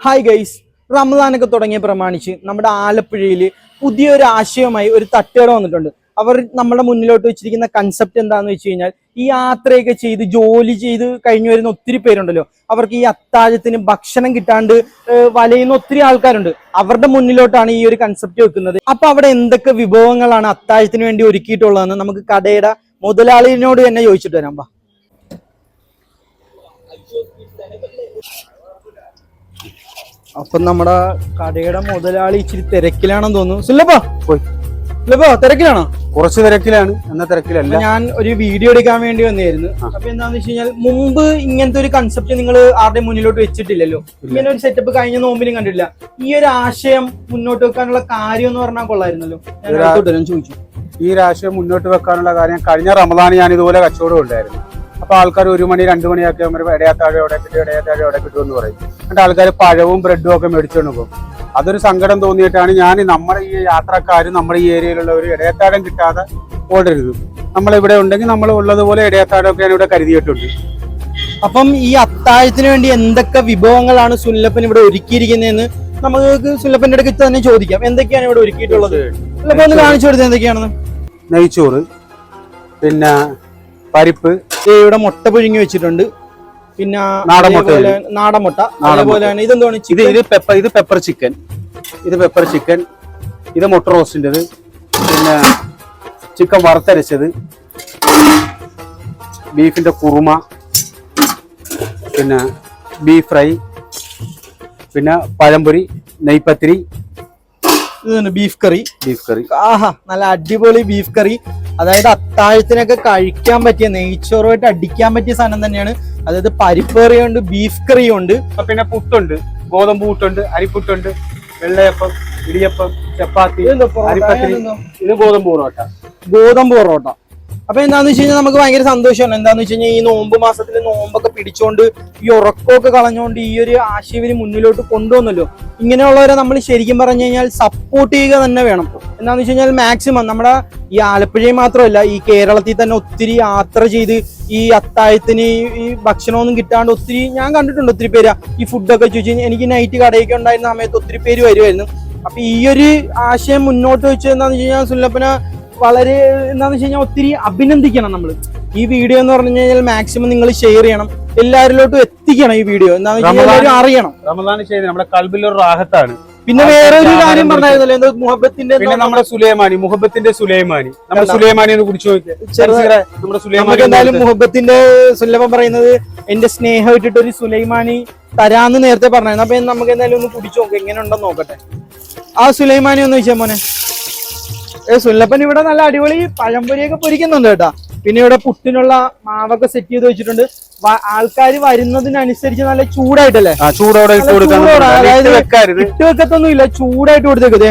Hi guys, റമദാനൊക്കെ തുടങ്ങിയ പ്രമാണിച്ച് നമ്മുടെ ആലപ്പുഴയിൽ പുതിയൊരു ആശയമായി ഒരു തട്ടുകട വന്നിട്ടുണ്ട്. അവർ നമ്മുടെ മുന്നിലോട്ട് വെച്ചിരിക്കുന്ന കൺസെപ്റ്റ് എന്താന്ന് വെച്ച് കഴിഞ്ഞാൽ, ഈ യാത്രയൊക്കെ ചെയ്ത് ജോലി ചെയ്ത് കഴിഞ്ഞു വരുന്ന ഒത്തിരി പേരുണ്ടല്ലോ, അവർക്ക് ഈ അത്താഴത്തിന് ഭക്ഷണം കിട്ടാണ്ട് വലയുന്ന ഒത്തിരി ആൾക്കാരുണ്ട്. അവരുടെ മുന്നിലോട്ടാണ് ഈ ഒരു കൺസെപ്റ്റ് വെക്കുന്നത്. അപ്പൊ അവിടെ എന്തൊക്കെ വിഭവങ്ങളാണ് അത്താഴത്തിന് വേണ്ടി ഒരുക്കിയിട്ടുള്ളതെന്ന് നമുക്ക് കടയുടെ മുതലാളിനോട് തന്നെ ചോദിച്ചിട്ട് വരാം. അപ്പൊ നമ്മുടെ കടയുടെ മുതലാളി ഇച്ചിരി തിരക്കിലാണെന്ന് തോന്നുന്നു. സുല്ലഭോ തിരക്കിലാണോ? കുറച്ച് തിരക്കിലാണ്, എന്നാ തിരക്കിലല്ല. ഞാൻ ഒരു വീഡിയോ എടുക്കാൻ വേണ്ടി വന്നായിരുന്നു. അപ്പൊ എന്താന്ന് വെച്ച് കഴിഞ്ഞാൽ, മുമ്പ് ഇങ്ങനത്തെ ഒരു കൺസെപ്റ്റ് നിങ്ങൾ ആരുടെ മുന്നിലോട്ട് വെച്ചിട്ടില്ലല്ലോ. ഇങ്ങനെ ഒരു സെറ്റപ്പ് കഴിഞ്ഞ നോമ്പിലും കണ്ടിട്ടില്ല. ഈ ഒരു ആശയം മുന്നോട്ട് വെക്കാനുള്ള കാര്യം എന്ന് പറഞ്ഞാൽ കൊള്ളായിരുന്നല്ലോ. ഞാൻ ചോദിച്ചു, ഈ ഒരു ആശയം മുന്നോട്ട് വെക്കാനുള്ള കാര്യം, കഴിഞ്ഞ റമദാൻ ഞാൻ ഇതുപോലെ കച്ചവടം ഉണ്ടായിരുന്നു. അപ്പൊ ആൾക്കാർ 1 മണി 2 മണിയൊക്കെ ഇടയാത്താഴം എവിടെ കിട്ടുമെന്ന് പറയും. എന്നിട്ട് ആൾക്കാർ പഴവും ബ്രെഡും ഒക്കെ മേടിച്ചുകൊണ്ട് പോകും. അതൊരു സങ്കടം തോന്നിയിട്ടാണ് ഞാൻ നമ്മുടെ ഈ യാത്രക്കാരും നമ്മുടെ ഈ ഏരിയയിലുള്ള ഒരു ഇടയത്താഴം കിട്ടാതെ ഓടരുത്. നമ്മളിവിടെ ഉണ്ടെങ്കിൽ നമ്മൾ ഉള്ളതുപോലെ ഇടയത്താഴമൊക്കെ ഞാൻ ഇവിടെ കരുതിയിട്ടുണ്ട്. അപ്പം ഈ അത്താഴത്തിന് വേണ്ടി എന്തൊക്കെ വിഭവങ്ങളാണ് സുല്ലപ്പൻ ഇവിടെ ഒരുക്കിയിരിക്കുന്നതെന്ന് നമുക്ക് സുല്ലപ്പന്റെ അടുത്ത് തന്നെ ചോദിക്കാം. എന്തൊക്കെയാണ് ഇവിടെ ഒരുക്കിയിട്ടുള്ളത്? സുല്ലപ്പൻ ഒന്ന് കാണിച്ചു കൊടുത്തത് എന്തൊക്കെയാണെന്ന്. നെയ്ച്ചോറ്, പിന്നെ പരിപ്പ്, ഇവിടെ മുട്ട പുഴുങ്ങി വെച്ചിട്ടുണ്ട്, പിന്നെ നാടൻ മുട്ട, അതേപോലെ ഇതെന്താണ്? ഇത് പെപ്പർ ചിക്കൻ, ഇത് മുട്ട റോസ്റ്റിൻ്റെത്, പിന്നെ ചിക്കൻ വറുത്തരച്ചത്, ബീഫിന്റെ കുറുമ, പിന്നെ ബീഫ് ഫ്രൈ, പിന്നെ പഴംപൊരി, നെയ്പത്തിരി, ബീഫ് കറി. ആഹാ, നല്ല അടിപൊളി ബീഫ് കറി. അതായത് അത്താഴത്തിനൊക്കെ കഴിക്കാൻ പറ്റിയ, നെയ്ച്ചോറുമായിട്ട് അടിക്കാൻ പറ്റിയ സാധനം തന്നെയാണ്. അതായത് പരിപ്പ് കറിയുണ്ട്, ബീഫ് കറിയുണ്ട്, പിന്നെ പുട്ടുണ്ട്, ഗോതമ്പ് പുട്ടുണ്ട്, അരിപ്പുട്ടുണ്ട്, വെള്ളയപ്പം, ഇടിയപ്പം, ചപ്പാത്തി, അരിപ്പത്തിരി, ഇത് ഗോതമ്പ് പൊറോട്ട. അപ്പൊ എന്താന്ന് വെച്ച് കഴിഞ്ഞാൽ നമുക്ക് ഭയങ്കര സന്തോഷമാണ്. എന്താന്ന് വെച്ച് കഴിഞ്ഞാൽ ഈ നോമ്പ് മാസത്തിൽ നോമ്പൊക്കെ പിടിച്ചോണ്ട് ഈ ഉറക്കമൊക്കെ കളഞ്ഞുകൊണ്ട് ഈ ഒരു ആശയം മുന്നിലോട്ട് കൊണ്ടുവന്നല്ലോ. ഇങ്ങനെയുള്ളവരെ നമ്മൾ ശരിക്കും പറഞ്ഞു കഴിഞ്ഞാൽ സപ്പോർട്ട് ചെയ്യുക തന്നെ വേണം. എന്താന്ന് വെച്ച് കഴിഞ്ഞാൽ മാക്സിമം നമ്മുടെ ഈ ആലപ്പുഴയിൽ മാത്രമല്ല, ഈ കേരളത്തിൽ തന്നെ ഒത്തിരി യാത്ര ചെയ്ത് ഈ അത്താഴത്തിന് ഈ ഭക്ഷണമൊന്നും കിട്ടാണ്ട് ഒത്തിരി ഞാൻ കണ്ടിട്ടുണ്ട്. ഒത്തിരി പേര് ഈ ഫുഡൊക്കെ ചോദിച്ചു. എനിക്ക് നൈറ്റ് കടയൊക്കെ ഉണ്ടായിരുന്ന സമയത്ത് ഒത്തിരി പേര് വരുമായിരുന്നു. അപ്പൊ ഈ ഒരു ആശയം മുന്നോട്ട് വെച്ച് എന്താന്ന് വെച്ച് കഴിഞ്ഞാൽ സുല്ലപ്പന വളരെ എന്താന്ന് വെച്ച് കഴിഞ്ഞാൽ ഒത്തിരി അഭിനന്ദിക്കണം. നമ്മൾ ഈ വീഡിയോ എന്ന് പറഞ്ഞു കഴിഞ്ഞാൽ മാക്സിമം നിങ്ങൾ ഷെയർ ചെയ്യണം, എല്ലാവരിലോട്ടും എത്തിക്കണം ഈ വീഡിയോ. എന്താണെന്ന് വെച്ചാൽ എല്ലാവരും അറിയണം. റമദാൻ ചെയ്ത് നമ്മുടെ കൽബിലൊരു റാഹത്താണ്. പിന്നെ വേറെ ഒരു കാര്യം പറഞ്ഞായിരുന്നല്ലോ, എന്തോ മുഹബത്തിന്റെ, നമ്മുടെ മുഹബത്തിന്റെ സുലൈമാനി നമ്മുടെ സുലൈമാനി ഒന്ന് കുടിച്ചു നമുക്ക് എന്തായാലും മുഹബത്തിന്റെ സുല്ലഭം പറയുന്നത് എന്റെ സ്നേഹം ഇട്ടിട്ട് ഒരു സുലൈമാനി തരാന്ന് നേരത്തെ പറഞ്ഞായിരുന്നു. അപ്പൊ നമുക്ക് എന്തായാലും ഒന്ന് കുടിച്ചു നോക്കാം, എങ്ങനെ ഉണ്ടെന്ന് നോക്കട്ടെ. ആ സുലൈമാനി ഒന്ന് വെച്ചാൽ മോനെ. സുല്ലപ്പൻ ഇവിടെ നല്ല അടിപൊളി പഴംപൊരിയൊക്കെ പൊരിക്കുന്നുണ്ട് കേട്ടാ. പിന്നെ ഇവിടെ പുട്ടിനുള്ള മാവൊക്കെ സെറ്റ് ചെയ്ത് വെച്ചിട്ടുണ്ട്. ആൾക്കാർ വരുന്നതിനനുസരിച്ച് നല്ല ചൂടായിട്ടല്ലേ, അതായത് ഇട്ട് വെക്കത്തൊന്നും ഇല്ല, ചൂടായിട്ട് കൊടുത്തേക്കതേ.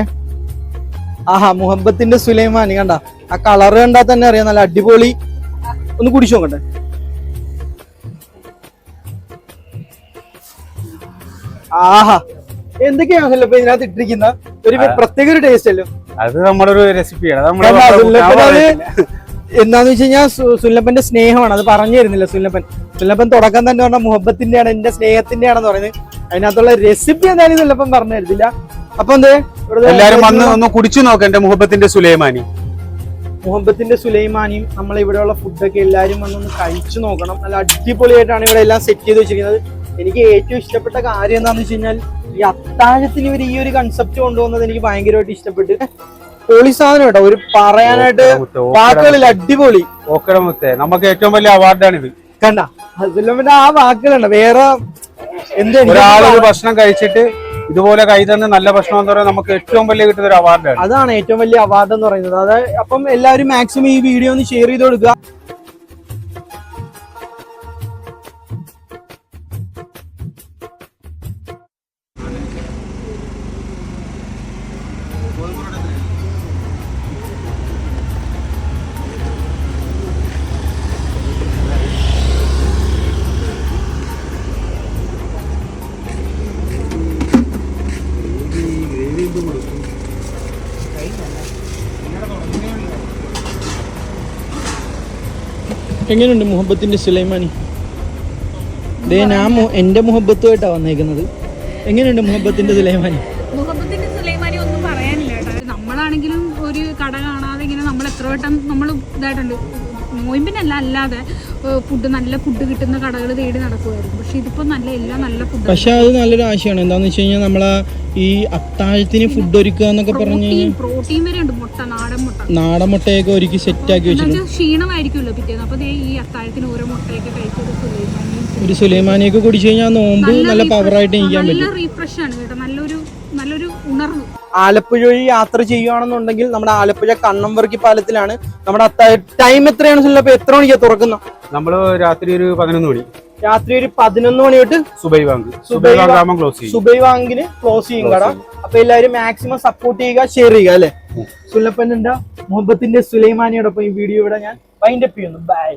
ആഹാ, മുഹബത്തിന്റെ സുലൈമാനി കണ്ട, ആ കളറ് കണ്ടാൽ തന്നെ അറിയാം, നല്ല അടിപൊളി. ഒന്ന് കുടിച്ചു നോക്കട്ടെ. ആഹാ, എന്തൊക്കെയാണ് സുല്ലപ്പ ഇതിനകത്ത് ഇട്ടിരിക്കുന്ന? ഒരു പ്രത്യേക ഒരു ടേസ്റ്റ് അല്ലോ. അത് നമ്മുടെ ഒരു റെസിപ്പിയാണ്. എന്താന്ന് വെച്ച് കഴിഞ്ഞാൽ സുല്ലപ്പന്റെ സ്നേഹമാണ്. അത് പറഞ്ഞു തരുന്നില്ല സുല്ലപ്പൻ തുടക്കം തന്നെ പറഞ്ഞ മുഹബത്തിന്റെയാണ്, എന്റെ സ്നേഹത്തിന്റെയാണെന്ന് പറയുന്നത്. അതിനകത്തുള്ള റെസിപ്പി എന്തായാലും സുല്ലപ്പൻ പറഞ്ഞു തരുന്നില്ല. അപ്പൊ എല്ലാരും വന്ന് ഒന്ന് കുടിച്ചു നോക്കാം എന്റെ മുഹബത്തിന്റെ സുലൈമാനിയും നമ്മളെ ഇവിടെയുള്ള ഫുഡൊക്കെ എല്ലാരും വന്നൊന്ന് കഴിച്ചു നോക്കണം. നല്ല അടിപൊളിയായിട്ടാണ് ഇവിടെ എല്ലാം സെറ്റ് ചെയ്ത് വെച്ചിരിക്കുന്നത്. എനിക്ക് ഏറ്റവും ഇഷ്ടപ്പെട്ട കാര്യം എന്താണെന്ന് വെച്ച് കഴിഞ്ഞാൽ, ഈ അത്താഴത്തിന് ഇവർ ഈ ഒരു കൺസെപ്റ്റ് കൊണ്ടുവന്നത് എനിക്ക് ഭയങ്കരമായിട്ട് ഇഷ്ടപ്പെട്ടു. പൊളി സാധനം കേട്ടോ, ഒരു പറയാനായിട്ട് വാക്കുകളിൽ അടിപൊളി. നമുക്ക് ഏറ്റവും വലിയ അവാർഡാണ് ഇത്. കണ്ട സുല്ലപ്പന്റെ ആ വാക്കുകളുണ്ട്. വേറെ എന്തൊരാളൊരു ഭക്ഷണം കഴിച്ചിട്ട് ഇതുപോലെ കൈ തന്നെ നല്ല ഭക്ഷണം എന്ന് പറയുന്നത് നമുക്ക് ഏറ്റവും വലിയ കിട്ടുന്ന ഒരു അവാർഡാണ്. അതാണ് ഏറ്റവും വലിയ അവാർഡ് എന്ന് പറയുന്നത്. അതായത് അപ്പം എല്ലാവരും മാക്സിമം ഈ വീഡിയോ ഒന്ന് ഷെയർ ചെയ്ത് കൊടുക്കുക. എങ്ങനെയുണ്ട് മുഹബത്തിന്റെ സുലൈമാനി? ഞാൻ എന്റെ മുഹബത്തുമായിട്ടാണ് വന്നേക്കുന്നത്. എങ്ങനെയുണ്ട് മുഹബത്തിന്റെ സുലൈമാനി? മുഹബത്തിന്റെ സുലൈമാനി ഒന്നും പറയാനില്ല കേട്ടോ. നമ്മളാണെങ്കിലും ഒരു കട കാണാതെ ഇങ്ങനെ നമ്മൾ എത്ര വട്ടം നമ്മൾ ഇതായിട്ടുണ്ട്. നോയിമ്പിനല്ല, അല്ലാതെ നല്ല ഫുഡ് കിട്ടുന്ന കടകൾ തേടി നടക്കുമായിരുന്നു. പക്ഷെ ഇതിപ്പോ എല്ലാം നല്ല ഫുഡ്. പക്ഷെ അത് നല്ലൊരു ആശയമാണ്. എന്താന്ന് വെച്ച് കഴിഞ്ഞാൽ നമ്മളെ ഈ അത്താഴത്തിന് ഫുഡ് ഒരുക്കുക എന്നൊക്കെ പറഞ്ഞു കഴിഞ്ഞാൽ പ്രോട്ടീൻ വരെ ഉണ്ട്. മുട്ട, നാടൻ മുട്ടയൊക്കെ ഒരുക്കി സെറ്റ് ആക്കി വെച്ചിട്ടുണ്ട്. ക്ഷീണമായിരിക്കുമല്ലോ പിറ്റേന്ന്. അപ്പൊ ഈ അത്താഴത്തിന് ഓരോ മുട്ടയൊക്കെ കഴിച്ചത് ഒരു സുലൈമാനിയൊക്കെ കുടിച്ചു കഴിഞ്ഞാൽ നോമ്പ് നല്ല പവറായിട്ട് ഇരിക്കാൻ പറ്റും. നല്ല റീഫ്രഷ് ആണ് കേട്ടോ. നല്ലൊരു ഉണർവ്. ആലപ്പുഴ വഴി യാത്ര ചെയ്യുകയാണെന്നുണ്ടെങ്കിൽ നമ്മുടെ ആലപ്പുഴ കണ്ണംവർക്കി പാലത്തിലാണ് നമ്മുടെ ടൈം എത്രയാണ് സുല്ലപ്പ? എത്ര മണിക്കാണ് തുറക്കുന്നത്? നമ്മള് രാത്രി ഒരു 11 മണി. രാത്രി ഒരു 11 മണി തൊട്ട് സുബൈ വാങ്കിന് ക്ലോസ് ചെയ്യും കട. അപ്പൊ എല്ലാവരും മാക്സിമം സപ്പോർട്ട് ചെയ്യുക, ഷെയർ ചെയ്യുക അല്ലെ. സുല്ലപ്പന്റെ മുഹബത്തിന്റെ സുലൈമാനിയോടൊപ്പം ഈ വീഡിയോ ഇവിടെ ഞാൻ വൈൻഡപ്പ് ചെയ്യുന്നു. ബൈ.